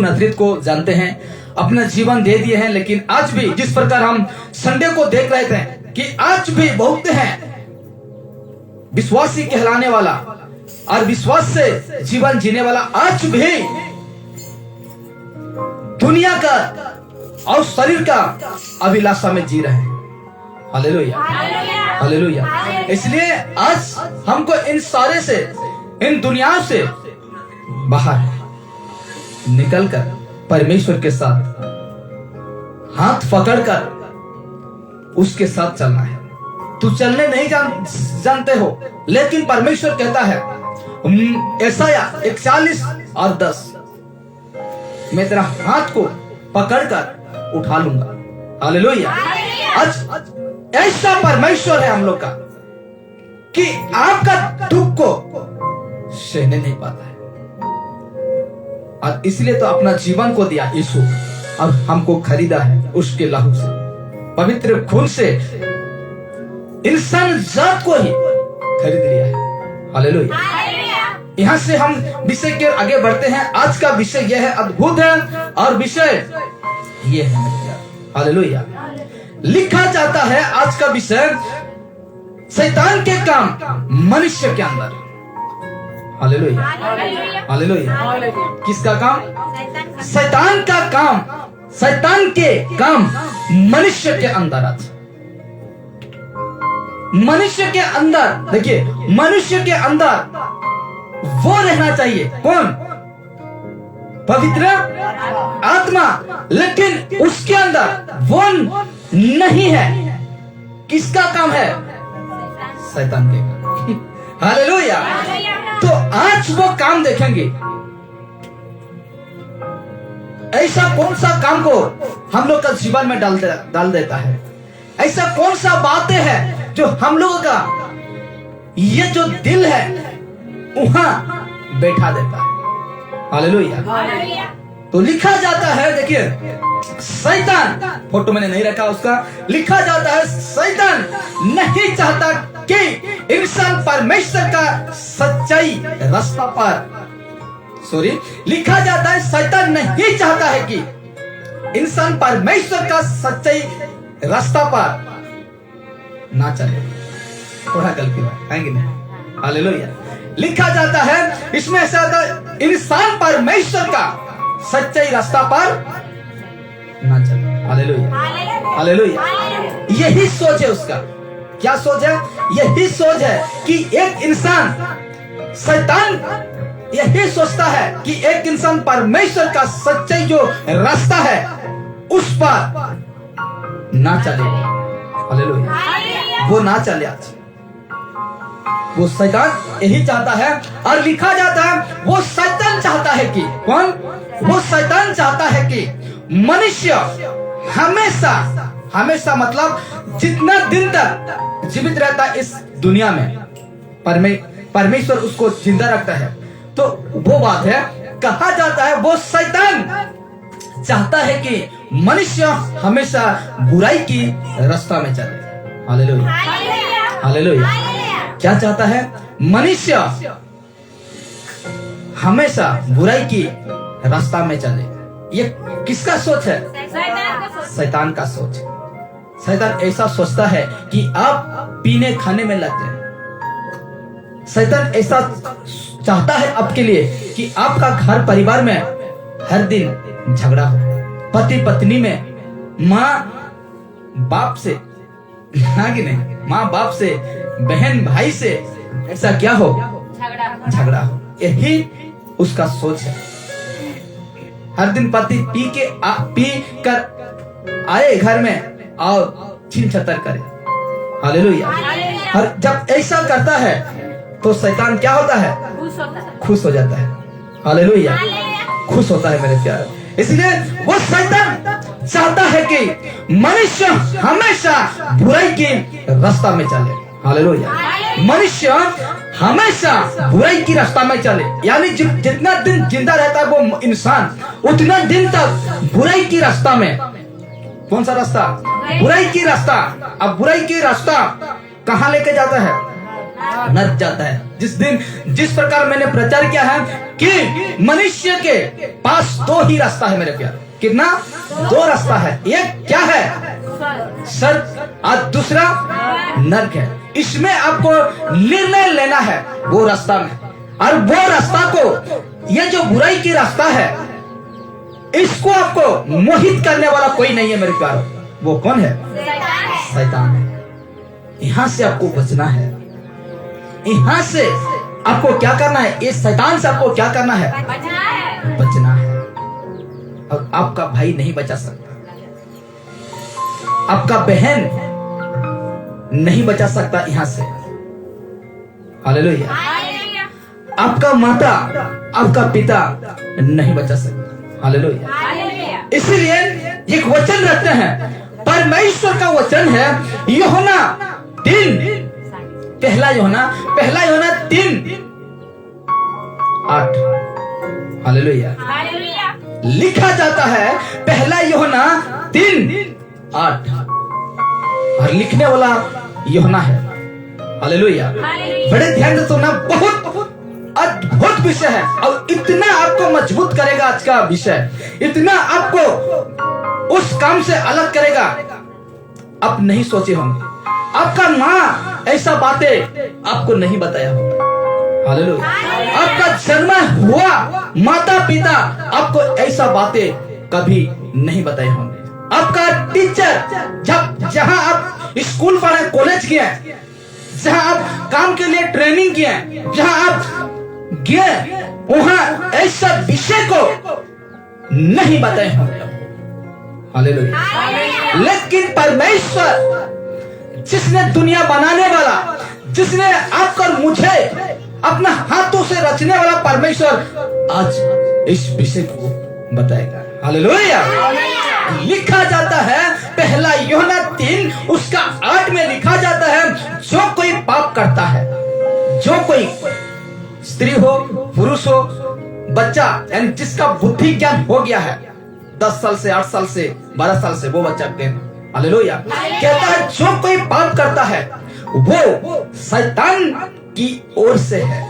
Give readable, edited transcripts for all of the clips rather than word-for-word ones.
नाज़रीत को जानते हैं, अपना जीवन दे दिए हैं। लेकिन आज भी जिस प्रकार हम संडे को देख रहे थे कि आज भी बहुत हैं विश्वासी कहलाने वाला और विश्वास से जीवन जीने वाला, आज भी दुनिया का और शरीर का अभिलाषा में जी रहे हैं। Hallelujah, hallelujah. इसलिए आज हमको इन सारे से, इन दुनिया से बाहर निकलकर परमेश्वर के साथ हाथ पकड़कर उसके साथ चलना है। तू चलने नहीं जानते हो, लेकिन परमेश्वर कहता है यशायाह 41:10, मैं तेरा हाथ को पकड़कर उठा लूंगा। हालेलुया। आज ऐसा परमेश्वर है हम लोग का कि आपका दुख को सहने नहीं पाता है, और इसलिए तो अपना जीवन को दिया यीशु, और हमको खरीदा है उसके लहू से, पवित्र खून से इंसान जात को ही खरीद लिया है। हालेलुया। यहाँ से हम विषय के आगे बढ़ते हैं। आज का विषय यह है, अद्भुत है, और विषय यह है, हालेलुया, लिखा जाता है आज का विषय शैतान के काम मनुष्य के अंदर। Hallelujah, hallelujah. किसका काम? शैतान का काम, शैतान के काम मनुष्य के अंदर। आज मनुष्य के अंदर देखिए, मनुष्य के अंदर वो रहना चाहिए, कौन? पवित्र आत्मा, लेकिन उसके अंदर वो नहीं है। किसका काम है? शैतान के काम। हालेलुया। तो आज वो काम देखेंगे, ऐसा कौन सा काम को हम लोग का जीवन में डाल देता है, ऐसा कौन सा बातें है जो हम लोगों का ये जो दिल है वहां बैठा देता है। हालेलुया। तो लिखा जाता है, देखिए शैतान, फोटो मैंने नहीं रखा उसका, लिखा जाता है शैतान नहीं चाहता कि इंसान परमेश्वर का सच्चाई रास्ता पर, लिखा जाता है शैतान नहीं चाहता है कि इंसान परमेश्वर का सच्चाई रास्ता पर ना चले। थोड़ा गलती आएंगे नहीं। हालेलुया। लिखा जाता है इसमें ऐसा आता है, इंसान परमेश्वर का सच्चाई रास्ता पर ना चले। Hallelujah, hallelujah. यही सोच है उसका। क्या सोच है? यही सोच है कि एक इंसान, शैतान यही सोचता है कि एक इंसान परमेश्वर का सच्चाई जो रास्ता है उस पर ना चले। हालेलुया। वो ना चले। आज वो शैतान यही चाहता है, और लिखा जाता है वो शैतान चाहता है कि, कौन? वो शैतान चाहता है कि मनुष्य हमेशा, हमेशा मतलब जितना दिन तक जीवित रहता है इस दुनिया में, परमेश्वर उसको जिंदा रखता है। तो वो बात है, कहा जाता है वो शैतान चाहता है कि मनुष्य हमेशा बुराई की रास्ता में चले। Hallelujah, hallelujah. क्या चाहता है? मनुष्य हमेशा बुराई की रास्ता में चले। ये किसका सोच है? शैतान का सोच। शैतान ऐसा सोचता है कि आप पीने खाने में लग जाए। शैतान ऐसा चाहता है आपके लिए कि आपका घर परिवार में हर दिन झगड़ा हो, पति पत्नी में, माँ बाप से, हाँ कि नहीं, माँ बाप से, बहन भाई से, ऐसा क्या हो? झगड़ा हो। यही उसका सोच है। हर दिन पति पी कर आए घर में और छीन छतर करे। हालेलुया। और जब ऐसा करता है तो शैतान क्या होता है? खुश हो जाता है। हालेलुया। खुश होता है मेरे प्यारे। इसलिए वो शैतान चाहता है कि मनुष्य हमेशा बुराई के रास्ता में चले। हालेलुया। मनुष्य हमेशा बुराई की रास्ता में चले, यानी जितना दिन जिंदा रहता है वो इंसान, उतना दिन तक बुराई की रास्ता में। कौन सा रास्ता? बुराई की रास्ता। अब बुराई की रास्ता कहाँ लेके जाता है? नरक जाता है। जिस प्रकार मैंने प्रचार किया है कि मनुष्य के पास दो ही रास्ता है मेरे प्यार। कितना? दो रास्ता है। एक क्या है? स्वर्ग और दूसरा नरक है। इसमें आपको निर्णय लेना है वो रास्ता में। और वो रास्ता को, ये जो बुराई की रास्ता है, इसको आपको मोहित करने वाला कोई नहीं है मेरे प्यार। वो कौन है? शैतान है। यहां से आपको बचना है। यहां से आपको क्या करना है? इस शैतान से आपको क्या करना है? बचना है। और आपका भाई नहीं बचा सकता, आपका बहन नहीं बचा सकता यहां से। हालेलुया। आपका माता, आपका पिता नहीं बचा सकता। हालेलुया। इसलिए एक वचन रखते हैं, परमेश्वर का वचन है यूहन्ना 3, पहला यूहन्ना 3:8। हालेलुया। लिखा जाता है पहला यूहन्ना 3:8, और लिखने वाला यूहन्ना है। हालेलुया। बड़े ध्यान से सुनना, बहुत अद्भुत विषय है और इतना आपको मजबूत करेगा आज का विषय, इतना आपको उस काम से अलग करेगा आप नहीं सोचे होंगे। आपका माँ ऐसा बातें आपको नहीं बताया होगा। हालेलुया। आपका जन्म हुआ माता पिता आपको ऐसा बातें कभी नहीं बताए होंगे। आपका टीचर जहां आप स्कूल पढ़े, कॉलेज किए, जहां आप काम के लिए ट्रेनिंग किए, जहां आप गए, वहां ऐसा विषय को नहीं बताए होंगे। हालेलुया। लेकिन परमेश्वर जिसने दुनिया बनाने वाला, जिसने आपको मुझे अपना हाथों से रचने वाला परमेश्वर आज इस विषय को बताएगा। हालेलुया। लिखा जाता है पहला यूहन्ना 3 उसका 8 में लिखा जाता है, जो कोई पाप करता है, जो कोई स्त्री हो, पुरुष हो, बच्चा, यानी जिसका बुद्धि ज्ञान हो गया है 10 साल से, 8 साल से, 12 साल से, वो बच्चा हालेलुया कहता है जो कोई पाप करता है वो शैतान की ओर से है।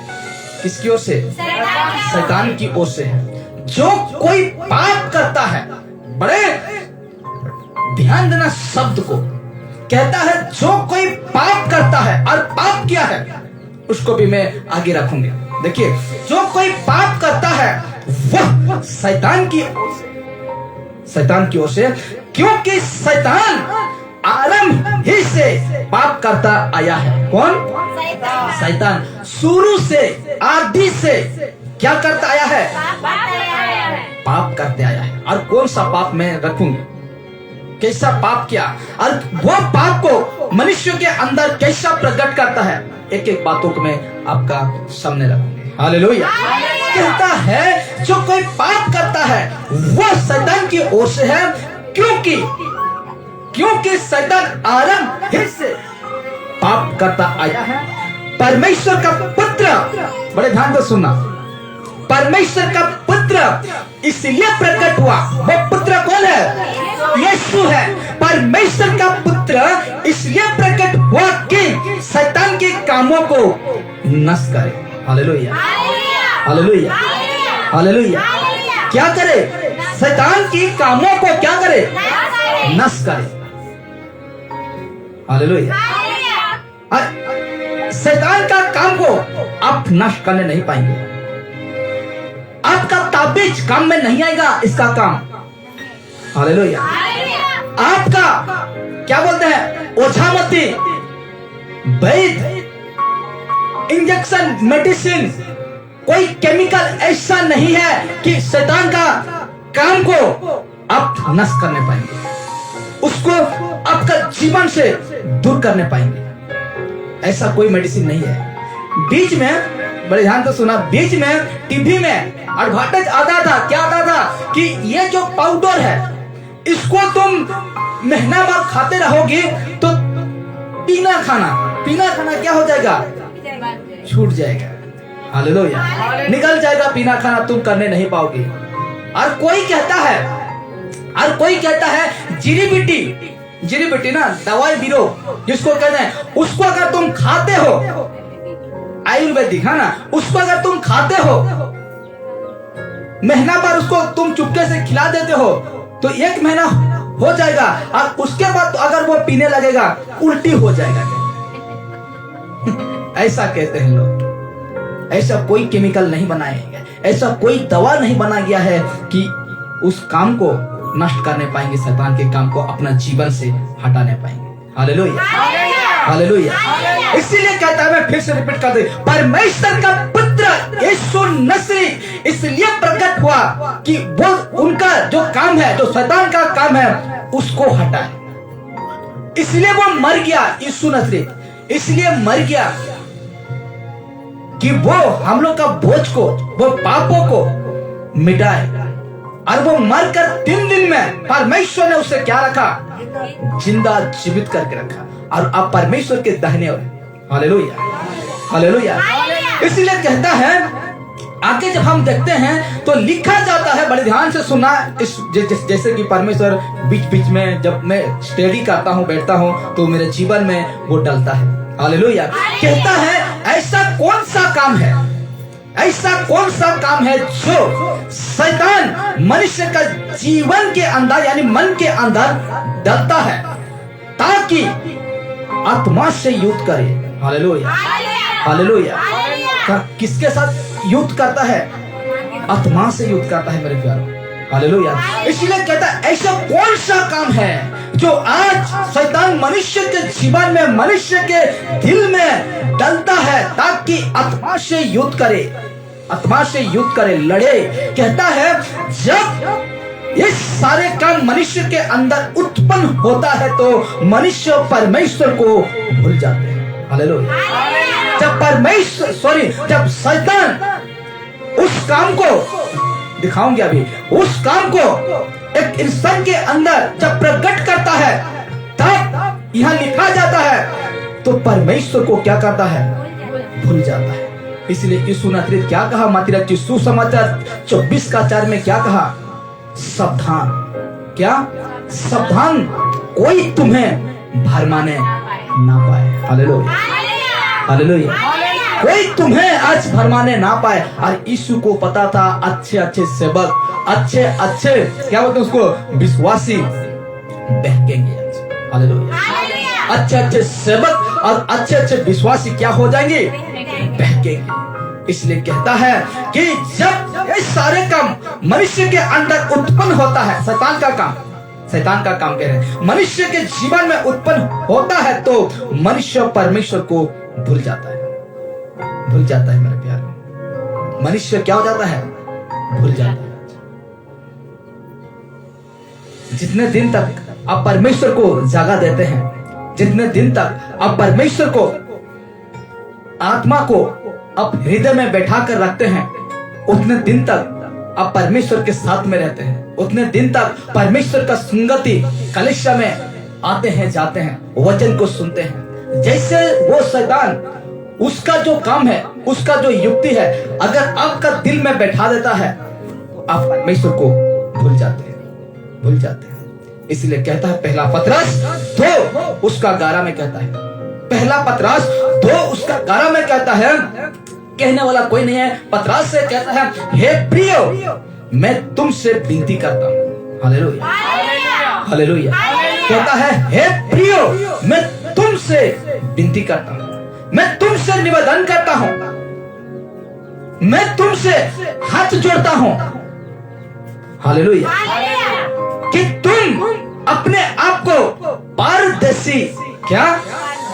किसकी ओर से? शैतान की ओर से है। जो कोई पाप करता है, बड़े ध्यान देना शब्द को, कहता है जो कोई पाप करता है, और पाप क्या है उसको भी मैं आगे रखूंगा। देखिए, जो कोई पाप करता है वह शैतान की ओर से, शैतान की ओर से, क्योंकि शैतान आरंभ ही से पाप करता आया है। कौन? शैतान शुरू से, आदि से क्या करता आया है? पाप करते आया है। और कौन सा पाप मैं रखूंगा? कैसा पाप किया, और वो पाप को मनुष्य के अंदर कैसा प्रकट करता है, एक एक बातों को मैं आपका सामने रखूंगा। हालेलुया। कहता है जो कोई पाप करता है वह शैतान की ओर से है, क्योंकि शैतान आरंभ ही से पाप करता आया है। परमेश्वर का पुत्र, बड़े ध्यान से सुनना, परमेश्वर का पुत्र इसलिए प्रकट हुआ। वो पुत्र कौन है? यीशु है। परमेश्वर का पुत्र इसलिए प्रकट हुआ कि शैतान के कामों को नष्ट करे। हालेलुया। हालेलुया। हालेलुया। क्या करे? शैतान की कामों को क्या करे? नष्ट करे। हालेलुया। शैतान का काम को आप नष्ट करने नहीं पाएंगे। आपका ताबीज काम में नहीं आएगा इसका काम। हालेलुया। आपका क्या बोलते हैं, ओझामती, वैद्य, इंजेक्शन, मेडिसिन, कोई केमिकल ऐसा नहीं है कि शैतान का काम को आप नष्ट करने पाएंगे, उसको आपका जीवन से दूर करने पाएंगे। ऐसा कोई मेडिसिन नहीं है। बीच में बड़े ध्यान से सुना, बीच में टीवी में एडवर्टाइज आता था, क्या आता था कि ये जो पाउडर है इसको तुम महीना भर खाते रहोगे तो पीना खाना क्या हो जाएगा? छूट जाएगा। हालेलुया। निकल जाएगा पीना खाना, तुम करने नहीं पाओगे। और कोई कहता है जीरी बिटी ना, दवाई बीरो जिसको कहते हैं, उसको अगर तुम खाते हो, आयुर्वेदिक है ना, उसको अगर तुम खाते हो महीना भर उसको तुम चुपके से खिला देते हो तो 1 महीना हो जाएगा, और उसके बाद अगर वो पीने लगेगा उल्टी हो जाएगा। ऐसा कहते हैं लोग। ऐसा कोई केमिकल नहीं बनाया गया, ऐसा कोई दवा नहीं बनाया गया है कि उस काम को नष्ट करने पाएंगे, शैतान के काम को अपना जीवन से हटाने पाएंगे। Hallelujah, hallelujah. इसीलिए कहता है, मैं फिर से रिपीट कर दे, परमेश्वर का पुत्र यीशु नसरी इसलिए प्रकट हुआ कि वो उनका जो काम है, जो शैतान का काम है, उसको हटाए। इसलिए वो मर गया, यीशु नसरी इसलिए मर गया कि वो हम लोग का बोझ को, वो पापों को मिटाए। और वो मरकर 3 दिन में परमेश्वर ने उसे क्या रखा? जिंदा जीवित करके रखा, और अब परमेश्वर के दाहिने ओर। Hallelujah, hallelujah. इसलिए कहता है, आगे जब हम देखते हैं तो लिखा जाता है, बड़े ध्यान से सुना, इस जैसे कि परमेश्वर बीच बीच में जब मैं स्टडी करता हूँ, बैठता हूँ, तो मेरे जीवन में वो डलता है। हालेलुया। कहता है, ऐसा कौन सा काम है, ऐसा कौन सा काम है जो शैतान मनुष्य का जीवन के अंदर यानी मन के अंदर डलता है ताकि आत्मा से युद्ध करे। Hallelujah, hallelujah. किसके साथ युद्ध करता है? आत्मा से युद्ध करता है मेरे प्यारों। हालेलुया। इसलिए कहता है, ऐसा कौन सा काम है जो आज शैतान मनुष्य के जीवन में, मनुष्य के दिल में डलता है ताकि आत्मा से युद्ध करे, आत्मा से युद्ध करे, लड़े। कहता है, जब ये सारे काम मनुष्य के अंदर उत्पन्न होता है तो मनुष्य परमेश्वर को भूल जाते हैं। हालेलुया। जब शैतान उस काम को दिखाऊंगे अभी, उस काम को एक इंसान के अंदर जब प्रकट करता है, तब यहां लिखा जाता है तो परमेश्वर को क्या करता है? भूल जाता है। इसलिए यीशु नसरी क्या कहा? मत्ती सुसमाचार 24:4 में क्या कहा? सावधान, क्या? सावधान, कोई तुम्हें भरमाने ना पाए। Hallelujah, hallelujah. कोई तुम्हें आज भरमाने ना पाए। और यीशु को पता था, अच्छे अच्छे सेवक, अच्छे अच्छे क्या बोलते हैं उसको, विश्वासी बहकेंगे। हालेलुया। अच्छे अच्छे सेवक और अच्छे अच्छे विश्वासी क्या हो जाएंगे? बहकेंगे। इसलिए कहता है कि जब ये सारे काम मनुष्य के अंदर उत्पन्न होता है, शैतान का काम कह रहे हैं, मनुष्य के जीवन में उत्पन्न होता है तो मनुष्य परमेश्वर को भूल जाता है, भूल जाता है मेरे प्यारे। मनुष्य क्या हो जाता है? भूल जाता है। जितने दिन तक आप परमेश्वर को जगह देते हैं, जितने दिन तक आप परमेश्वर को, आत्मा को आप हृदय में बैठा कर रखते हैं, उतने दिन तक आप परमेश्वर के साथ में रहते हैं, उतने दिन तक परमेश्वर का संगति कलीसिया में आते हैं, जाते हैं, वचन को सुनते हैं। जैसे वो शैतान, उसका जो काम है, उसका जो युक्ति है, अगर आपका दिल में बैठा देता है, आप परमेश्वर को भूल जाते हैं, भूल जाते हैं। इसलिए कहता है, पहला पतरस 2:11 में कहता है, पहला पतरस 2:11 में कहता है, कहने वाला कोई नहीं है, पतरस से कहता है, हे प्रियो, मैं तुमसे विनती करता हूँ। Hallelujah, hallelujah. कहता है, हे प्रियो, मैं तुमसे विनती करता हूँ, मैं तुमसे निवेदन करता हूँ, मैं तुमसे हाथ जोड़ता हूँ। हालेलुया। कि तुम अपने आप को परदेशी, क्या?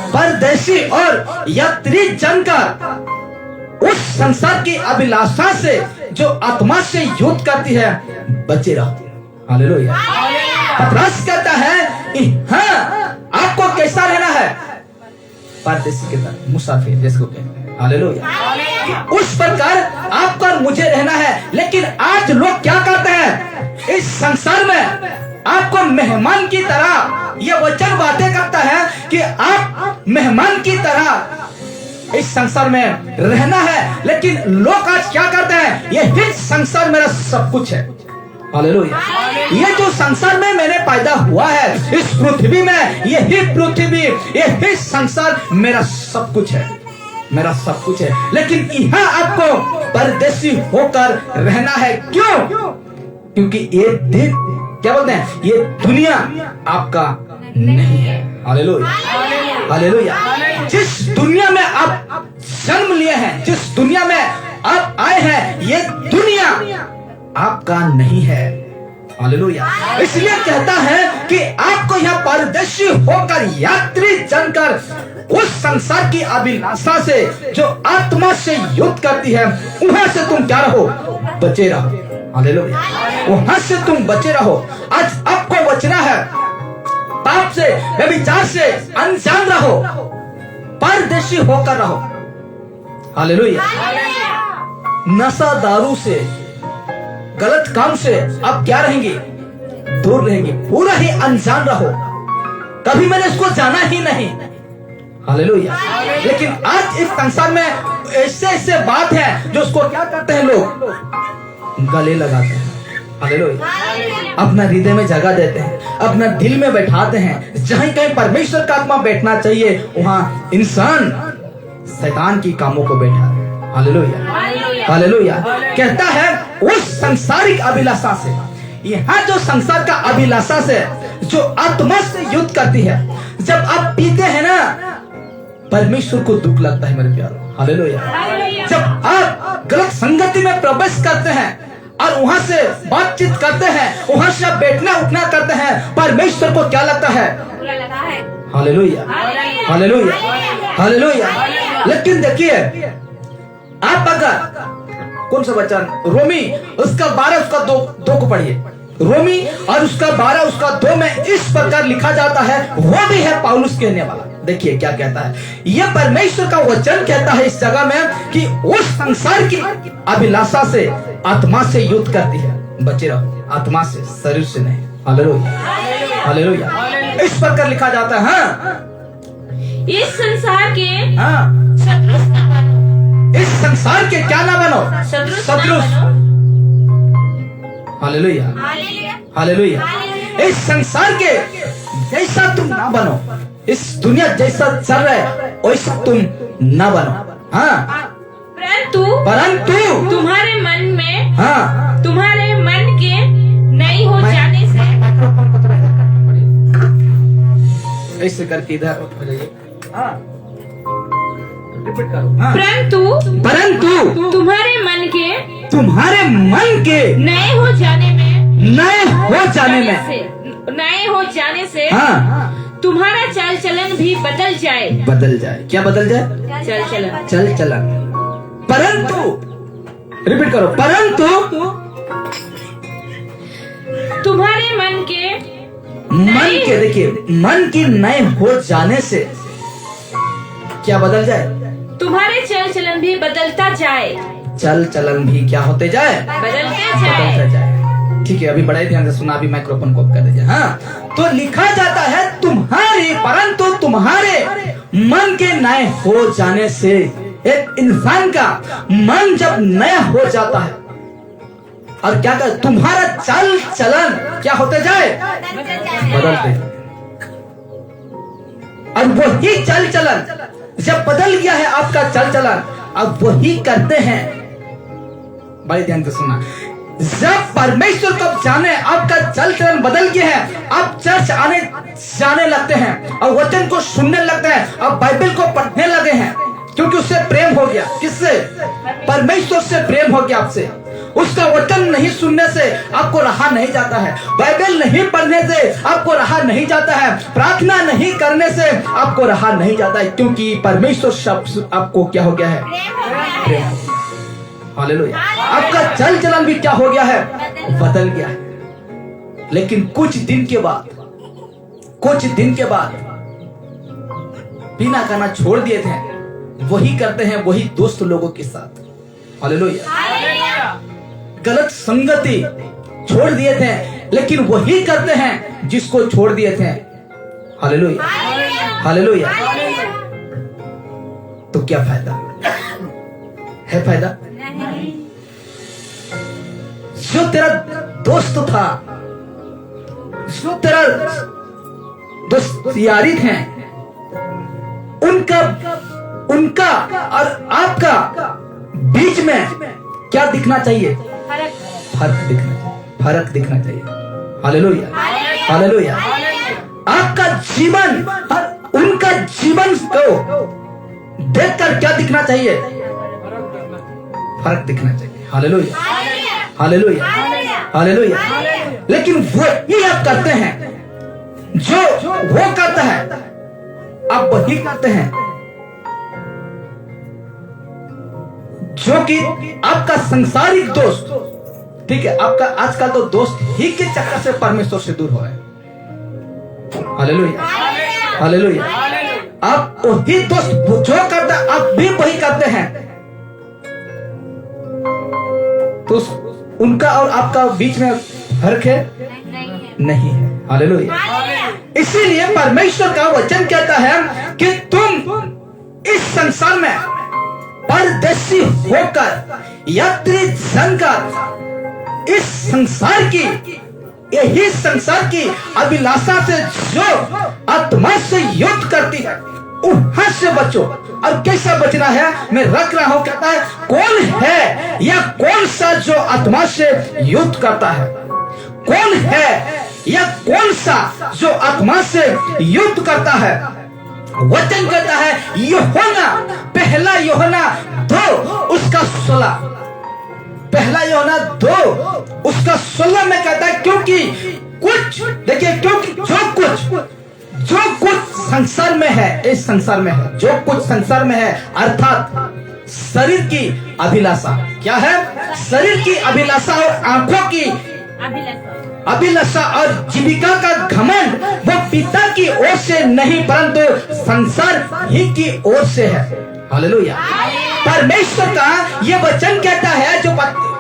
परदेशी और यात्री जानकर उस संसार की अभिलाषा से जो आत्मा से युद्ध करती है बचे रहो। हालेलुया। पतरस कहता है कि हाँ, आपको कैसा रहना है? परदेशी के तरह, मुसाफिर जिसको कहते हैं। हालेलुया। उस प्रकार आपको और मुझे रहना है। लेकिन आज लोग क्या करते हैं? इस संसार में आपको मेहमान की तरह ये वचन बातें करता है कि आप मेहमान की तरह इस संसार में रहना है। लेकिन लोग आज क्या करते हैं? यही संसार मेरा सब कुछ है। हालेलुया। ये जो संसार में मैंने पैदा हुआ है, इस पृथ्वी में, यही पृथ्वी, यही संसार मेरा सब कुछ है। मेरा सब कुछ है, लेकिन यहाँ आपको परदेशी होकर रहना है। क्यों? क्योंकि ये दिन, क्या बोलते हैं, ये दुनिया आपका नहीं है। Hallelujah, hallelujah. जिस दुनिया में आप जन्म लिए हैं, जिस दुनिया में आप आए हैं, ये दुनिया आपका नहीं है। हालेलुया। इसलिए कहता है कि आपको यहाँ परदेशी होकर, यात्री जनकर, उस संसार की अभिलाषा से जो आत्मा से युद्ध करती है, वहां से तुम क्या रहो, बचे रहो। हालेलुया। वहां से तुम बचे रहो। आज आपको बचना है, पाप से, व्यभिचार से अनजान रहो, परदेशी होकर रहो। हालेलुया। नशा दारू से, गलत काम से आप क्या रहेंगे, दूर रहेंगे, पूरा ही अनजान रहो। कभी मैंने इसको जाना ही नहीं। हालेलुया। लेकिन आज इस संसार में ऐसे ऐसे बात है जो उसको क्या करते हैं, लोग गले लगाते हैं। हालेलुया। अपना हृदय में जगह देते हैं, अपना दिल में बैठाते हैं। जहां कहीं परमेश्वर का आत्मा बैठना चाहिए, वहां इंसान शैतान की कामों को बैठा है। Hallelujah, hallelujah. कहता है उस संसारिक अभिलाषा से, यहाँ जो संसार का अभिलाषा से, जो आत्मा से युद्ध करती है। जब आप पीते हैं ना, परमेश्वर को दुख लगता है मेरे प्यारों। हालेलुया। जब आप गलत संगति में प्रवेश करते हैं और वहां से बातचीत करते हैं, वहां से आप बैठना उठना करते हैं, परमेश्वर को क्या लगता है? Hallelujah, hallelujah, hallelujah. लेकिन देखिए, आप अगर कौन सा वचन, रोमी उसका 12 उसका 2 को पढ़िए। रोमी और उसका 12 उसका 2 में इस प्रकार लिखा जाता है, वो भी है पौलुस कहने वाला। देखिए क्या कहता है, यह परमेश्वर का वचन कहता है इस जगह में कि उस संसार की अभिलाषा से आत्मा से युद्ध करती है, बचे रहो आत्मा से, शरीर से नहीं। Hallelujah, hallelujah. इस प्रकार लिखा जाता है। इस संसार के इस संसार के क्या ना बनो, शत्रु। Hallelujah, hallelujah. इस संसार के जैसा तुम ना बनो, इस दुनिया जैसा चल रहा है वैसा तुम ना बनो। हाँ, परंतु तुम्हारे मन में, हाँ, तुम्हारे मन के नहीं हो जाने से, ऐसे करके इधर हो जाइए। हाँ, परंतु तुम्हारे मन के नए हो जाने में हाँ, तुम्हारा चाल चलन भी बदल जाए। क्या बदल जाए? चल चलन। परंतु, रिपीट करो, परंतु तुम्हारे मन के, देखिए, मन की नए हो जाने से क्या बदल जाए? तुम्हारे चल चलन भी बदलता जाए। चल चलन भी क्या होते जाए? बदलता जाए। ठीक है, अभी बड़े ध्यान से सुना, अभी माइक्रोफोन को कर दीजिए। हाँ, तो लिखा जाता है तुम्हारे, परंतु तुम्हारे मन के नए हो जाने से। एक इंसान का मन जब नया हो जाता है और क्या कर, तुम्हारा चल चलन क्या होते जाए? बदलते। और वही चल चलन जब बदल गया है आपका चल चलन, अब वही करते हैं। बड़े ध्यान से सुना, जब परमेश्वर को जाने, आपका चल चलन बदल गया है, आप चर्च आने जाने लगते हैं और वचन को सुनने लगते हैं, अब बाइबल को पढ़ने लगे हैं, क्योंकि उससे प्रेम हो गया। किससे? परमेश्वर से प्रेम हो गया आपसे। उसका वचन नहीं सुनने से आपको रहा नहीं जाता है, बाइबल नहीं पढ़ने से आपको रहा नहीं जाता है, प्रार्थना नहीं करने से आपको रहा नहीं जाता है, क्योंकि परमेश्वर शब्द आपको क्या हो गया है? प्रेम। हालेलुया। आपका चल चलन भी क्या हो गया है? बदल गया है। लेकिन कुछ दिन के बाद बिना खाना छोड़ दिए थे, वही करते हैं वही दोस्त लोगों के साथ। हालेलुया। गलत संगति छोड़ दिए थे, लेकिन वही करते हैं जिसको छोड़ दिए थे। Hallelujah, hallelujah. तो क्या फायदा है? फायदा जो तेरा दोस्त था, जो तेरा दोस्त यारी थे, उनका उनका और आपका बीच में क्या दिखना चाहिए? फर्क दिखना चाहिए, फर्क दिखना चाहिए। Hallelujah, hallelujah. आपका जीवन और उनका जीवन को देखकर क्या दिखना चाहिए? फर्क दिखना चाहिए। Hallelujah, hallelujah, hallelujah. लेकिन वो ही आप करते हैं, जो वो करता है आप वही करते हैं, जो कि आपका सांसारिक दोस्त, ठीक है, आपका आजकल तो दोस्त ही के चक्कर से परमेश्वर से दूर हो रहे हैं। Hallelujah, hallelujah. आप वही दोस्त जो करता है आप भी वही करते हैं, तो उनका और आपका बीच में फर्क है? नहीं है। हालेलुया। इसीलिए परमेश्वर का वचन कहता है कि तुम इस संसार में परदेशी होकर, यात्री जनकर, इस संसार की, यही संसार की अभिलाषा से जो आत्मा से युद्ध करती है वहां से बचो। और कैसा बचना है मैं रख रहा हूं, कहता है कौन है या कौन सा जो आत्मा से युद्ध करता है? कौन है या कौन सा जो आत्मा से युद्ध करता है? वचन कहता है यूहन्ना, पहला यूहन्ना 2 उसका 16, पहला यूहन्ना 2 उसका 16 में कहता है क्योंकि कुछ, देखिए, क्योंकि जो कुछ संसार में है, इस संसार में है, जो कुछ संसार में है, अर्थात शरीर की अभिलाषा, क्या है? शरीर की अभिलाषा और आंखों की अभिलाषा और जीविका का घमंड, वो पिता की ओर से नहीं परंतु संसार ही की ओर से है। हालेलुया। परमेश्वर का ये वचन कहता है, जो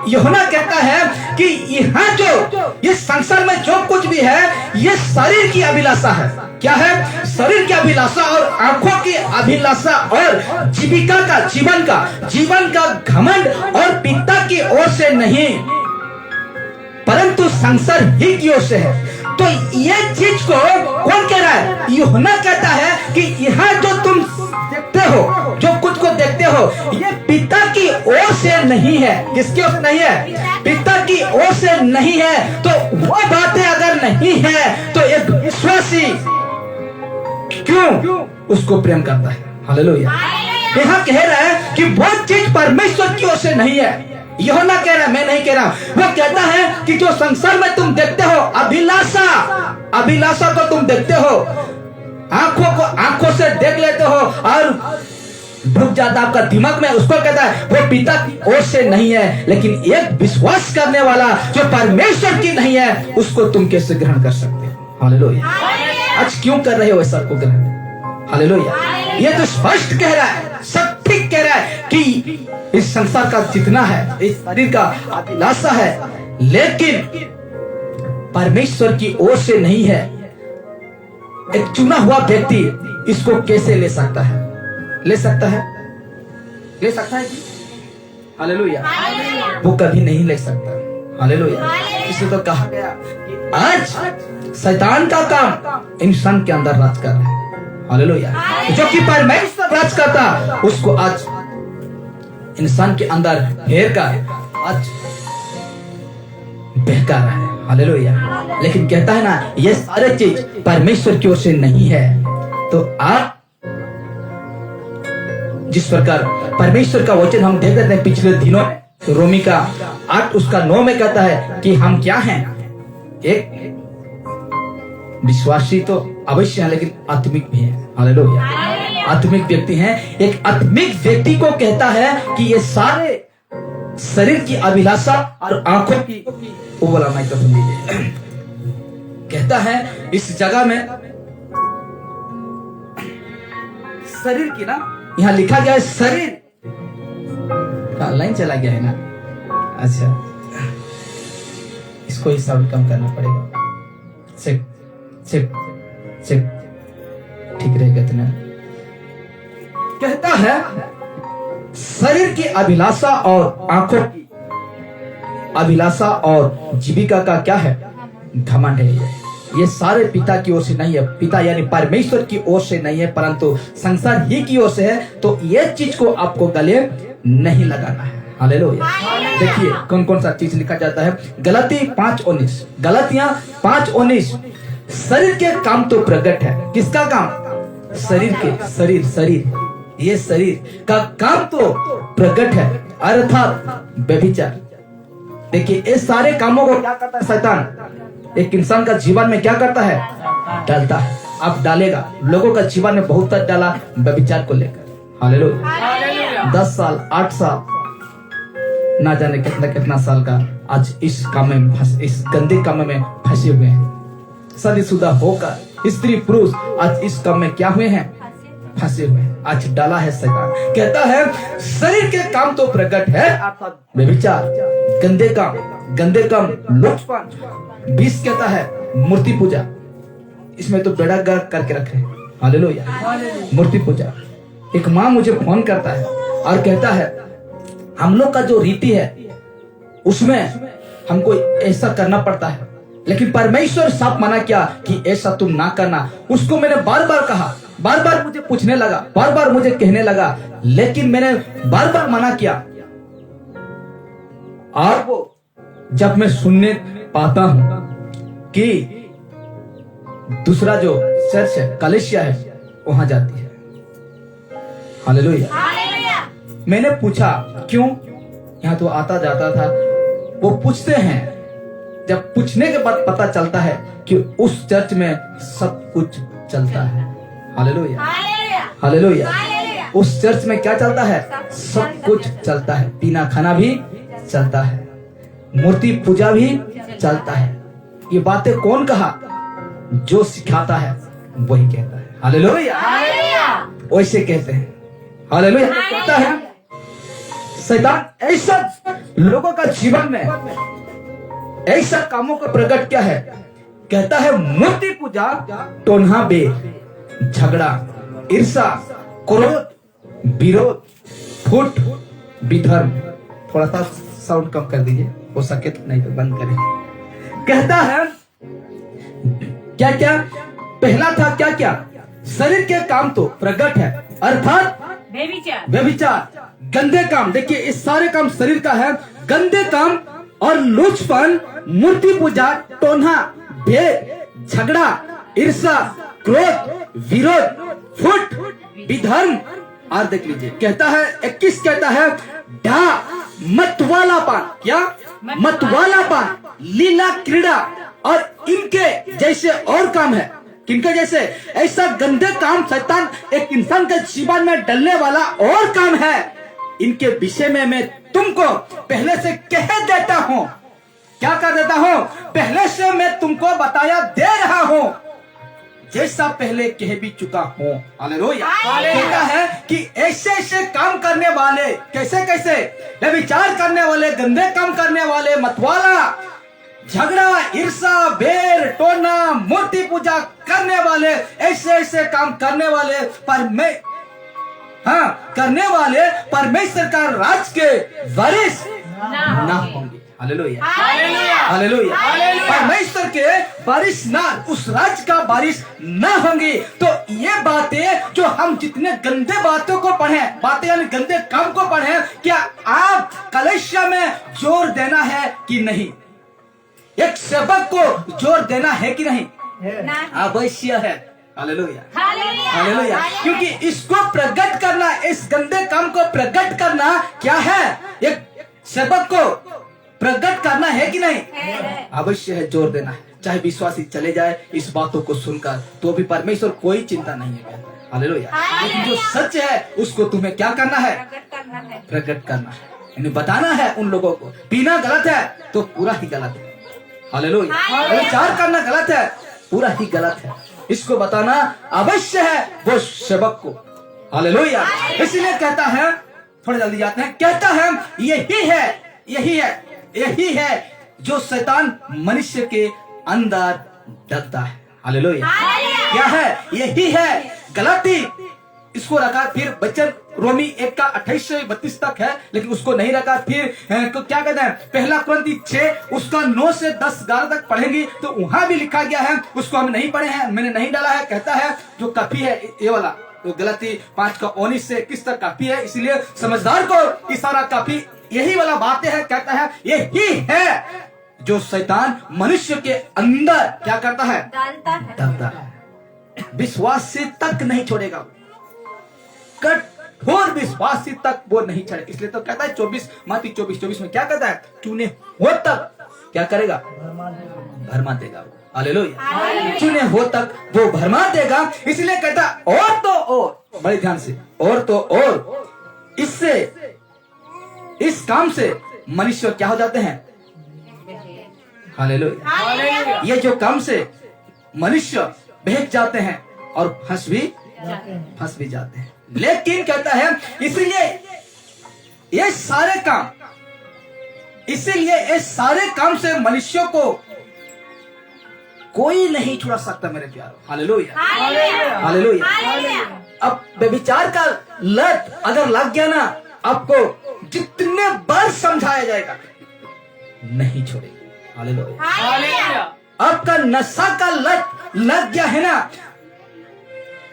यूहन्ना कहता है कि यहाँ जो ये संसार में जो कुछ भी है ये शरीर की अभिलाषा है। क्या है? शरीर की अभिलाषा और आंखों की अभिलाषा और जीविका का, जीवन का घमंड, और पिता की ओर से नहीं परंतु संसार ही की ओर से है। तो ये चीज को कौन कह रहा है? यूहन्ना कहता है कि यहाँ जो तुम देखते हो, जो कुछ को देखते हो, ये पिता की ओर से नहीं है। किसकी ओर से नहीं है? पिता की ओर से नहीं है। तो वो बातें अगर नहीं है तो एक विश्वासी क्यों उसको प्रेम करता है? हालेलुया। यहाँ कह रहा है कि वो चीज परमेश्वर की ओर से नहीं है। यूहन्ना कह रहा है, मैं नहीं कह रहा। वो कहता है कि जो संसार में तुम देखते हो अभिलाषा को तुम देखते हो, आंखों से देख लेते हो और डूब जाता आपका दिमाग में, उसको कहता है वो पिता की ओर से नहीं है। लेकिन एक विश्वास करने वाला जो परमेश्वर की नहीं है उसको तुम कैसे ग्रहण कर सकते हो? हालेलुया। आज क्यों कर रहे हो इस सब को ग्रहण? हालेलुया। ये तो स्पष्ट कह रहा है, सब ठीक कह रहा है कि इस संसार का जितना है, इस शरीर का अभिलाषा है, लेकिन परमेश्वर की ओर से नहीं है। एक चुना हुआ व्यक्ति इसको कैसे ले सकता है? ले सकता है कि? हालेलुया। वो कभी नहीं ले सकता। हालेलुया। इसे तो कहा गया कि आज शैतान का काम इंसान के अंदर राज कर रहा है। हालेलुया। जो कि परमेश्वर राज करता उसको आज इंसान के अंदर हेर का आज बहका रहा है। हालेलुया। लेकिन कहता है ना ये सारे चीज परमेश्वर की ओर से नहीं है। तो आप जिस प्रकार परमेश्वर का वचन हम देख रहे थे पिछले दिनों, रोमी का 8 उसका 9 में कहता है कि हम क्या हैं? एक विश्वासी तो अवश्य है लेकिन आत्मिक भी है। हालेलुया। आत्मिक व्यक्ति हैं। एक आत्मिक व्यक्ति को कहता है कि ये सारे शरीर की अभिलाषा और आंखों की, वो वाला माइक्रोफोन दीजिए, कहता है इस जगह में शरीर की ना, यहाँ लिखा गया है शरीर, लाइन चला गया है ना। अच्छा, इसको ही साउंड कम करना पड़ेगा। चेक चेक चेक, ठीक रहेगा इतना। कहता है शरीर की अभिलाषा और आंखों की अभिलाषा और जीविका का क्या है? घमंड है। ये सारे पिता की ओर से नहीं है, पिता यानी परमेश्वर की ओर से नहीं है, परंतु संसार ही की ओर से है। तो ये चीज को आपको गले नहीं लगाना है। हालेलुया। देखिए कौन कौन सा चीज लिखा जाता है। गलती 5:19, गलतियां 5:19, शरीर के काम तो प्रकट है। किसका काम? शरीर के, शरीर, ये शरीर का काम तो प्रकट है, अर्थात व्यभिचार। देखिए ये सारे कामों को क्या करता है शैतान? एक इंसान का जीवन में क्या करता है? डालता है। अब डालेगा। लोगों का जीवन में बहुत तक डाला व्यभिचार को लेकर। हालेलुया। 10 साल, 8 साल, ना जाने कितना साल का आज इस काम में इस गंदे काम में फंसे हुए हैं। शादीशुदा होकर स्त्री पुरुष आज इस काम में क्या हुए हैं? फंसे हुए हैं। आज डाला है शैतान। कहता है शरीर के काम तो प्रकट है, अर्थात व्यभिचार, गंदे काम, लुचपन। 20 कहता है मूर्ति पूजा। इसमें तो बेड़ा गर्क करके रखे। हालेलुया। मूर्ति पूजा। एक माँ मुझे फोन करता है और कहता है हम लोग का जो रीति है उसमें हमको ऐसा करना पड़ता है, लेकिन परमेश्वर साफ मना किया कि ऐसा तुम ना करना। उसको मैंने बार बार कहा, बार बार मुझे पूछने लगा, बार बार मुझे कहने लगा, लेकिन मैंने बार बार मना किया। और वो जब मैं सुनने पाता हूं कि दूसरा जो चर्च है, कलीसिया है, वहां जाती है। हालेलुया। मैंने पूछा क्यों? यहाँ तो आता जाता था। वो पूछते हैं, जब पूछने के बाद पता चलता है कि उस चर्च में सब कुछ चलता है। Hallelujah, hallelujah. उस चर्च में क्या चलता है? सब कुछ चलता है। पीना खाना भी चलता है, मूर्ति पूजा भी चलता है। ये बातें कौन कहा? जो सिखाता है वही कहता है। हालेलुया। वैसे कहते हैं। हालेलुया। कहता है शैतान ऐसा लोगों का जीवन में ऐसा कामों का प्रकट क्या है? कहता है मूर्ति पूजा, टोन्हा बेर, झगड़ा, ईर्षा, क्रोध, विरोध, फुट, विधर्म। थोड़ा सा साउंड कम कर दीजिए, हो सके तो, नहीं तो बंद करें। कहता है क्या क्या? पहला था क्या क्या? शरीर के काम तो प्रकट है, अर्थात व्यभिचार, गंदे काम। देखिए इस सारे काम शरीर का है। गंदे काम और लुचपन, मूर्ति पूजा, टोन्हा भेद, झगड़ा, ईर्षा, क्रोध, विरोध, फुट, विधर्म। और देख लीजिए कहता है 21 कहता है ढा, मतवालापन। क्या? मतवालापन, लीला क्रीड़ा और इनके जैसे और काम है। किनके जैसे? ऐसा गंदे काम शैतान एक इंसान के जीवन में डलने वाला और काम है। इनके विषय में मैं तुमको पहले से कह देता हूँ। क्या कर देता हूँ? पहले से मैं तुमको बताया दे रहा हूँ, जैसा पहले कह भी चुका हूँ। हालेलुया। कहता है कि ऐसे ऐसे काम करने वाले, कैसे कैसे? व्यभिचार करने वाले, गंदे काम करने वाले, मतवाला, झगड़ा, ईर्षा, बेर, टोना, मूर्ति पूजा करने वाले, ऐसे ऐसे काम करने वाले करने वाले परमेश्वर का राज के वारिस ना होंगे। Hallelujah, hallelujah. परमेश्वर के वारिस ना, उस राज का वारिस ना होंगे। तो ये बातें जो हम जितने गंदे बातों को पढ़े, बातें यानी गंदे काम को पढ़े, क्या आप कलीसिया में जोर देना है कि नहीं? एक सेवक को जोर देना है कि नहीं? अवश्य है। Hallelujah, hallelujah. क्योंकि इसको प्रकट करना, इस गंदे काम को प्रकट करना क्या है? एक सेवक को प्रकट करना है कि नहीं? अवश्य है, जोर देना है। चाहे विश्वासी चले जाए इस बातों को सुनकर, तो भी परमेश्वर कोई चिंता नहीं है। हालेलुया। लेकिन जो सच है उसको तुम्हें क्या करना है? प्रकट करना है, यानी बताना है उन लोगों को। पीना गलत है तो पूरा ही गलत है। हालेलुया। विचार करना गलत है, पूरा ही गलत है। इसको बताना अवश्य है वो सेवक को। हालेलुया। इसलिए कहता है, थोड़ा जल्दी जाते हैं, कहता है यही है जो शैतान मनुष्य के अंदर डरता है। हालेलुया। क्या है? यही है। गलती इसको रखा, फिर वचन रोमी 1 का 28 से 32 तक है, लेकिन उसको नहीं रखा। फिर क्या कहते हैं, पहला कुरिन्थी 6 उसका 9 से 10 11 तक पढ़ेंगी तो वहां भी लिखा गया है, उसको हम नहीं पढ़े हैं, मैंने नहीं डाला है। कहता है जो काफी है ये वाला, तो गलती 5 का 19 से 21 तक काफी है, इसलिए समझदार को इशारा काफी यही वाला बातें है। कहता है यही है जो शैतान मनुष्य के अंदर क्या करता है, डालता है। विश्वासी तक नहीं छोड़ेगा, कठोर विश्वासी तक वो नहीं छोड़े। इसलिए तो कहता है 24 में क्या कहता है, चुने हो तक क्या करेगा, भरमा देगा। हालेलुया। चुने हो तक वो भरमा देगा। इसलिए कहता है और तो और, बड़े ध्यान से, और तो और इससे, इस काम से मनुष्य क्या हो जाते हैं। हालेलुया। ये जो काम से मनुष्य बहक जाते हैं और फंस भी जाते हैं। लेकिन कहता है इसलिए ये सारे काम, इसीलिए इस सारे काम से मनुष्य को कोई नहीं छुड़ा सकता मेरे प्यारो। Hallelujah, hallelujah. अब व्यभिचार का लत अगर लग गया ना, आपको जितने बार समझाया जाएगा नहीं छोड़ेगा। हालेलुया। आपका नशा का लत लग गया है ना,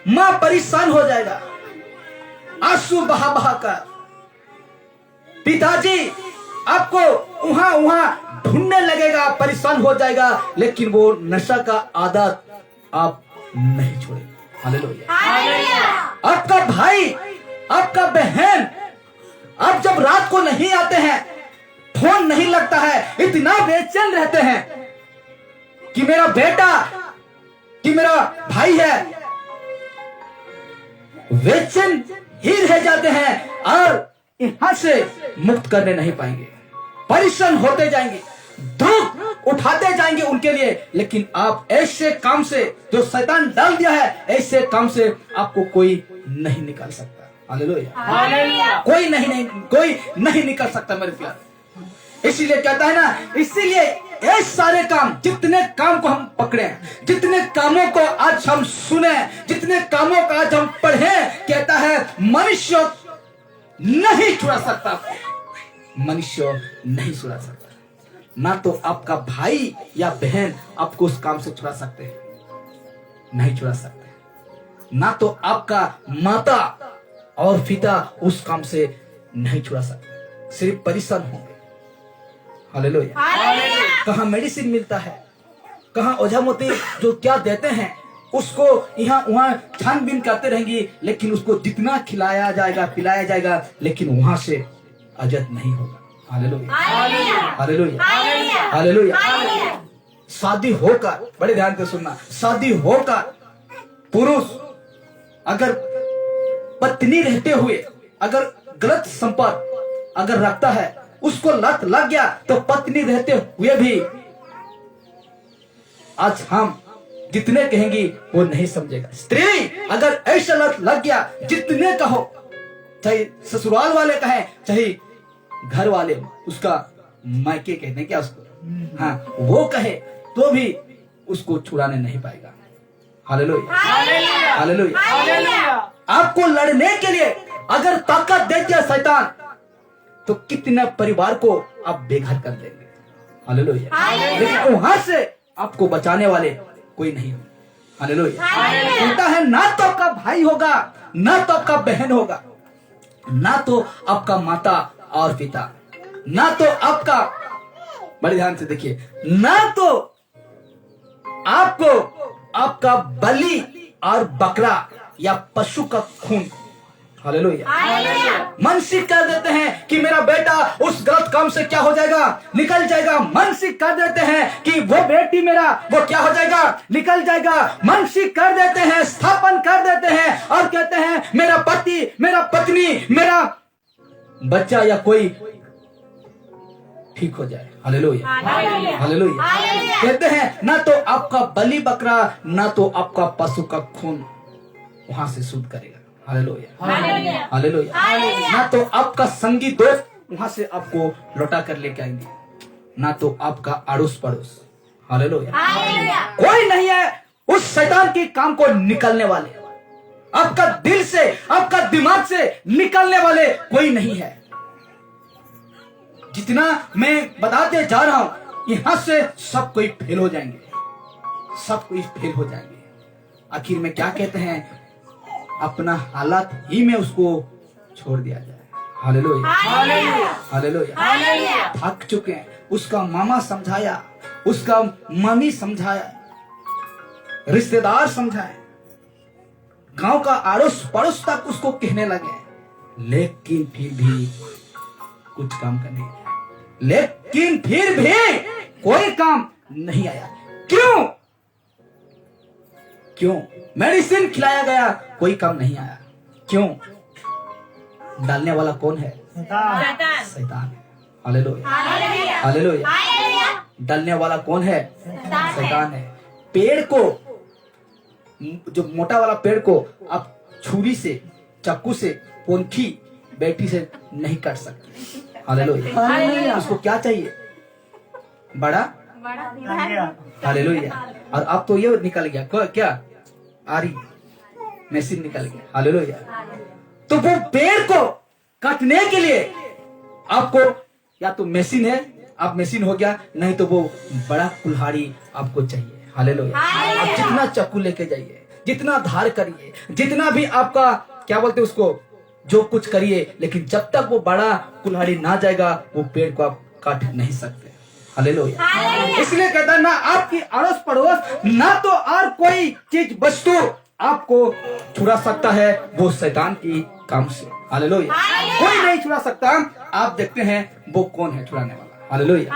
मां परेशान हो जाएगा, आंसू बहा बहा कर, पिताजी आपको वहां ढूंढने लगेगा, परेशान हो जाएगा, लेकिन वो नशा का आदत आप नहीं छोड़ेगा। हालेलुया। आपका भाई, आपका बहन, आप जब रात को नहीं आते हैं, फोन नहीं लगता है, इतना बेचैन रहते हैं कि मेरा बेटा, कि मेरा भाई है, बेचैन ही रह जाते हैं और यहां से मुक्त करने नहीं पाएंगे, परेशान होते जाएंगे, दुख उठाते जाएंगे उनके लिए। लेकिन आप ऐसे काम से जो शैतान डाल दिया है, ऐसे काम से आपको कोई नहीं निकाल सकता। हालेलुया। कोई नहीं निकल सकता मेरे प्यार। इसीलिए कहता है ना, इसीलिए ये सारे काम, जितने काम को हम पकड़े, जितने कामों को आज हम सुने, जितने कामों को आज हम पढ़े, कहता है मनुष्य नहीं छुड़ा सकता, मनुष्य नहीं छुड़ा सकता। ना तो आपका भाई या बहन आपको उस काम से छुड़ा सकते हैं, नहीं छुड़ा सकते। ना तो आपका माता और पिता उस काम से नहीं छुड़ा सकते, सिर्फ परेशान होंगे। हालेलुया। कहाँ मेडिसिन मिलता है, कहाँ ओझा मोती जो क्या देते हैं, उसको यहाँ वहां छानबीन करते रहेंगे, लेकिन उसको जितना खिलाया जाएगा, पिलाया जाएगा, लेकिन वहां से अजत नहीं होगा। Hallelujah, hallelujah, hallelujah. शादी होकर, बड़े ध्यान से सुनना, शादी होकर पुरुष अगर पत्नी रहते हुए अगर गलत संपर्क अगर रखता है, उसको लत लग गया, तो पत्नी रहते हुए भी आज हम जितने कहेंगे वो नहीं समझेगा। स्त्री अगर ऐसा लत लग गया, जितने कहो, चाहे ससुराल वाले कहे, चाहे घर वाले, उसका मायके कहते हैं क्या उसको, हाँ, वो कहे तो भी उसको छुड़ाने नहीं पाएगा। Hallelujah, hallelujah. आपको लड़ने के लिए अगर ताकत दे दिया शैतान, तो कितने परिवार को आप बेघर कर देंगे। हालेलुया। लेकिन वहां से आपको बचाने वाले कोई नहीं। हालेलुया। कहता है ना तो आपका भाई होगा, ना तो आपका बहन होगा, ना तो आपका माता और पिता, ना तो आपका, बड़े ध्यान से देखिए, ना तो आपको आपका बलि और बकरा या पशु का खून। हालेलुया। मानसिक कर देते हैं कि मेरा बेटा उस गलत काम से क्या हो जाएगा, निकल जाएगा। मानसिक कर देते हैं कि वो बेटी मेरा वो क्या हो जाएगा, निकल जाएगा। मानसिक कर देते हैं, स्थापन कर देते हैं और कहते हैं मेरा पति, मेरा पत्नी, मेरा बच्चा या कोई ठीक हो जाए। Hallelujah, hallelujah. कहते हैं ना तो आपका बलि बकरा, ना तो आपका पशु का खून वहां से शुद्ध करेगा। Hallelujah, hallelujah. ना तो आपका संगी दोस्त वहां से आपको लौटा कर लेके आएंगे, ना तो आपका अड़ोस पड़ोस। हालेलुया। कोई नहीं है उस शैतान के काम को निकलने वाले। आपका दिल से, आपका दिमाग से निकलने वाले कोई नहीं है। जितना मैं बताते जा रहा हूं, यहां से सब कोई फेल हो जाएंगे, सब कोई फेल हो जाएंगे। आखिर में क्या कहते हैं, अपना हालात ही में उसको छोड़ दिया जाए। Hallelujah, hallelujah. थक चुके हैं। उसका मामा समझाया, उसका मम्मी समझाया, रिश्तेदार समझाए, गांव का अड़ोस पड़ोस तक उसको कहने लगे, लेकिन फिर भी कुछ काम करने नहीं आया। लेकिन फिर भी कोई काम नहीं आया। क्यों? क्यों? मेडिसिन खिलाया गया, कोई काम नहीं आया। क्यों? डालने वाला कौन है? शैतान है। Hallelujah, hallelujah. डालने वाला कौन है? शैतान है। पेड़ को, जो मोटा वाला पेड़ को आप छुरी से, चाकू से, पोंखी बेटी से नहीं काट सकते। हालेलुया। उसको क्या चाहिए? बड़ा। हालेलुया। और अब तो ये निकल गया, क्या? आरी मशीन निकल गया। हालेलुया। तो वो पेड़ को काटने के लिए आपको या तो मशीन है, आप मशीन हो गया, नहीं तो वो बड़ा कुल्हाड़ी आपको चाहिए। हालेलुया। आप जितना चाकू लेके जाइए, जितना धार करिए, जितना भी आपका क्या बोलते उसको, जो कुछ करिए, लेकिन जब तक वो बड़ा कुल्हाड़ी ना जाएगा, वो पेड़ को आप काट नहीं सकते। हालेलुया। इसलिए कहता है, ना आपकी अड़ोस पड़ोस, ना तो और कोई चीज वस्तु आपको छुड़ा सकता है, वो शैतान की काम से। हालेलुया। कोई नहीं छुड़ा सकता। आप देखते हैं वो कौन है छुड़ाने वाला। हालेलुया।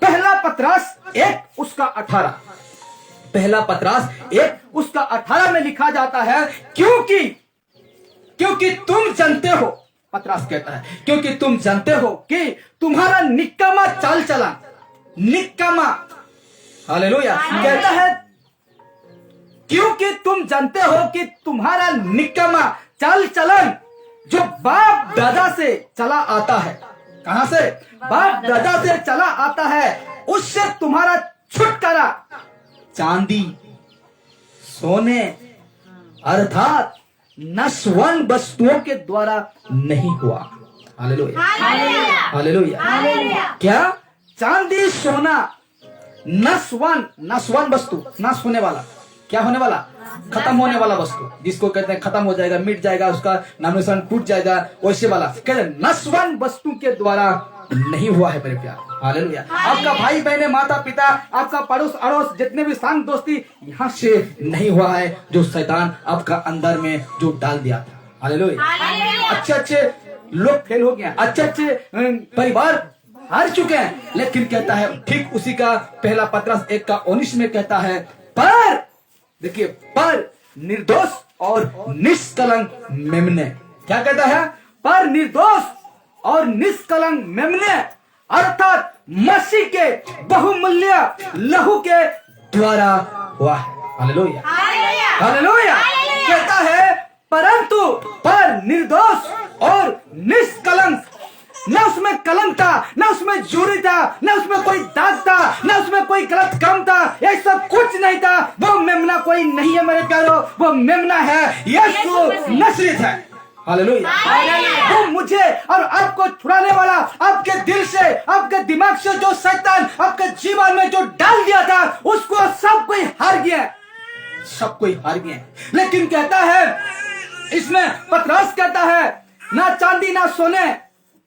पहला पतरस 1 उसका 18, पहला पतरस 1 उसका 18 में लिखा जाता है, क्योंकि तुम जानते हो, पतरस कहता है, क्योंकि तुम जानते हो कि तुम्हारा निक्कामा चाल चलन, निक्कामा, हालेलुया, कहता है क्योंकि तुम जानते हो कि तुम्हारा निक्कामा चाल चलन जो बाप दादा से चला आता है, कहां से? बाप दादा से चला आता है, उससे तुम्हारा छुटकारा चांदी सोने अर्थात नश्वर वस्तुओं के द्वारा नहीं हुआ। Hallelujah, hallelujah. क्या? चांदी सोना नश्वर वस्तु, नाश होने वाला, क्या होने वाला? खत्म होने वाला वस्तु, जिसको कहते हैं खत्म हो जाएगा, मिट जाएगा, उसका नाम निशान टूट जाएगा, वैसे वाला कहते हैं नश्वर वस्तु के द्वारा नहीं हुआ है मेरे प्यार। हालेलुया। आपका भाई बहने, माता पिता, आपका पड़ोस अड़ोस, जितने भी संग दोस्ती, यहाँ से नहीं हुआ है, जो शैतान आपका अंदर में जो डाल दिया था। हालेलुया। अच्छे लोग फेल हो गए, अच्छे परिवार हार चुके हैं, लेकिन कहता है ठीक उसी का पहला पतरस 1 का 19 में कहता है, पर देखिए, पर निर्दोष और निष्कलंक मेमने, क्या कहता है? पर निर्दोष और निष्कलंक मेमने, अर्थात मसीह के बहुमूल्य लहू के द्वारा हुआ है। Hallelujah, hallelujah. कहता है परंतु पर निर्दोष और निष्कलंक, न उसमें कलंक था, न उसमें जुरी था, न उसमें कोई दाग था, न उसमें कोई गलत काम था, ये सब कुछ नहीं था। वो मेमना कोई नहीं है मेरे प्यारो, वो मेमना है यीशु नसरीत है। हालेलुया। वो मुझे और आपको छुड़ाने वाला, आपके दिल से, आपके दिमाग से जो शैतान आपके जीवन में जो डाल दिया था, उसको सब कोई हार गया, सब कोई हार गया। लेकिन कहता है इसमें, पतरस कहता है, ना चांदी ना सोने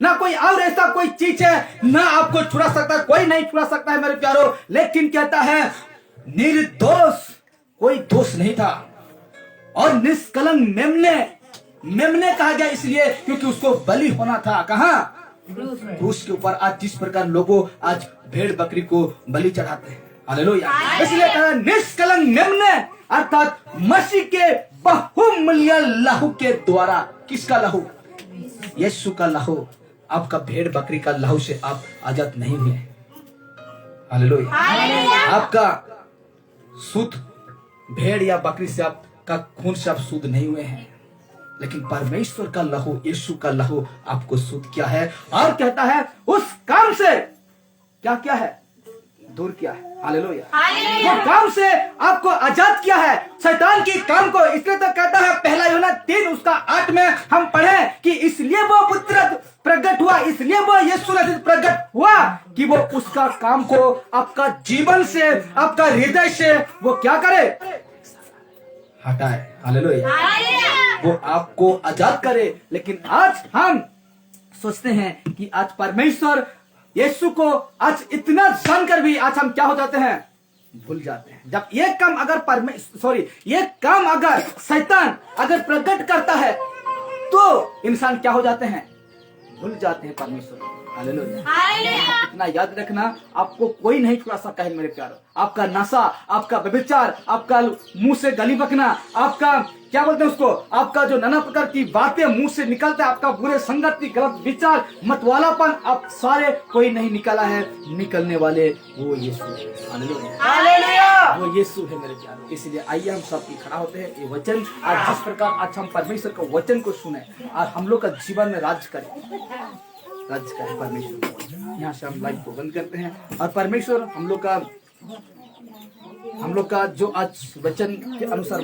ना कोई और ऐसा कोई चीज है, ना आपको छुड़ा सकता, कोई नहीं छुड़ा सकता है मेरे प्यारो। लेकिन कहता है निर्दोष, कोई दोष नहीं था, और निष्कलंक मेमने कहा गया इसलिए क्योंकि उसको बलि होना था। कहां? क्रूस के ऊपर। आज जिस प्रकार लोगों आज भेड़ बकरी को बलि चढ़ाते हैं, हालेलुया, इसलिए कहा निष्कलंक मेमने, अर्थात मसीह के बहुमूल्य लहू के द्वारा। किसका लहू? यीशु का लहू। आपका भेड़ बकरी का लहू से आप आजाद नहीं हुए। हालेलुया। आपका शुद्ध भेड़ या बकरी से, आपका खून से आप शुद्ध नहीं हुए हैं, लेकिन परमेश्वर का लहू, यीशु का लहू आपको शुद्ध किया है। और कहता है उस काम से क्या किया है? दूर किया है। हालेलुया। वो काम से आपको आजाद किया है, शैतान की काम को इसलिए तो कहता है, पहला यूहन्ना 3 उसका 8 में हम पढ़े कि इसलिए वो पुत्र प्रकट हुआ, इसलिए वो यीशु मसीह प्रकट हुआ कि वो उसका काम को आपका जीवन से, आपका हृदय से वो क्या करे, हटाए। हालेलुया। वो आपको आजाद करे। लेकिन आज हम सोचते हैं कि आज परमेश्वर यीशु को आज इतना जानकर भी आज हम क्या हो जाते हैं, भूल जाते हैं। जब ये काम अगर ये काम अगर शैतान अगर प्रकट करता है तो इंसान क्या हो जाते हैं, भूल जाते हैं परमेश्वर को। हालेलुया। इतना याद रखना, आपको कोई नहीं छुड़ा सकता है मेरे प्यारो। आपका नशा, आपका व्यभिचार, आपका मुंह से गली बकना, आपका क्या बोलते हैं उसको, आपका जो नाना प्रकार की बातें मुंह से निकलता है, आपका बुरे संगति, गलत विचार, मतवालापन, आप सारे कोई नहीं निकाला है, निकलने वाले वो यीशु है। हालेलुया। वो यीशु है मेरे प्यारो। इसलिए आइए हम सब खड़ा होते हैं। ये वचन आज जिस प्रकार आज हम परमेश्वर के वचन को सुने और हम लोग का जीवन में राज करें परमेश्वर। यहाँ से हम लाइव को बंद करते हैं और परमेश्वर हम लोग का जो आज वचन के अनुसार